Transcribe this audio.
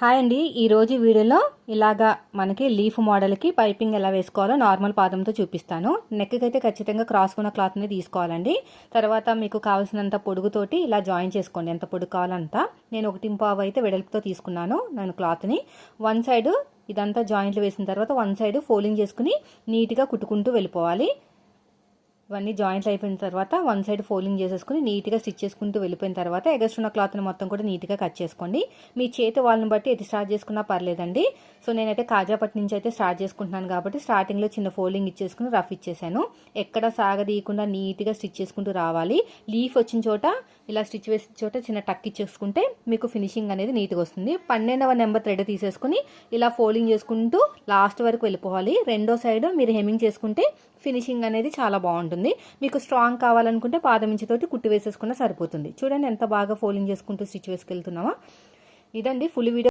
Hi అండి, ఈరోజు వీడియోలో ఇలాగా మనకి లీఫ్ మోడల్కి పైపింగ్ ఎలా వేసుకోవాలో నార్మల్ పాదంతో చూపిస్తాను. నెక్కి అయితే ఖచ్చితంగా క్రాస్ ఉన్న క్లాత్ని తీసుకోవాలండి. తర్వాత మీకు కావాల్సినంత పొడుగుతోటి ఇలా జాయిన్ చేసుకోండి, ఎంత పొడుగు కావాలంత. నేను 1.5 అయితే వెడల్పుతో తీసుకున్నాను నేను క్లాత్ని. వన్ సైడ్ ఇదంతా జాయింట్లు వేసిన తర్వాత వన్ సైడ్ ఫోల్డింగ్ చేసుకుని నీట్గా కుట్టుకుంటూ వెళ్ళిపోవాలి. ఇవన్నీ జాయింట్లు అయిపోయిన తర్వాత వన్ సైడ్ ఫోల్డింగ్ చేసేసుకుని నీట్గా స్టిచ్ చేసుకుంటూ వెళ్ళిపోయిన తర్వాత ఎగస్ట్ ఉన్న క్లాత్ని మొత్తం కూడా నీట్గా కట్ చేసుకోండి. మీ చేతి వాళ్ళని బట్టి ఎటు స్టార్ట్ చేసుకున్నా పర్లేదండి. సో నేనైతే కాజాపట్టి నుంచి అయితే స్టార్ట్ చేసుకుంటున్నాను కాబట్టి స్టార్టింగ్లో చిన్న ఫోల్డింగ్ ఇచ్చేసుకుని రఫ్ ఇచ్చేసాను. ఎక్కడ సాగదీయకుండా నీట్గా స్టిచ్ చేసుకుంటూ రావాలి. లీఫ్ వచ్చిన చోట ఇలా స్టిచ్ వేసిన చోట చిన్న టక్ ఇచ్చేసుకుంటే మీకు ఫినిషింగ్ అనేది నీట్గా వస్తుంది. 12వ నెంబర్ థ్రెడ్ తీసేసుకుని ఇలా ఫోల్డింగ్ చేసుకుంటూ లాస్ట్ వరకు వెళ్ళిపోవాలి. రెండో సైడ్ మీరు హెమ్మింగ్ చేసుకుంటే ఫినిషింగ్ అనేది చాలా బాగుంటుంది. మీకు స్ట్రాంగ్ కావాలనుకుంటే పాదమించితోటి కుట్టు వేసేసుకున్నా సరిపోతుంది. చూడండి ఎంత బాగా ఫోల్డింగ్ చేసుకుంటూ స్టిచ్ వేసుకెళ్తున్నామో. ఇదండి ఫుల్ వీడియో.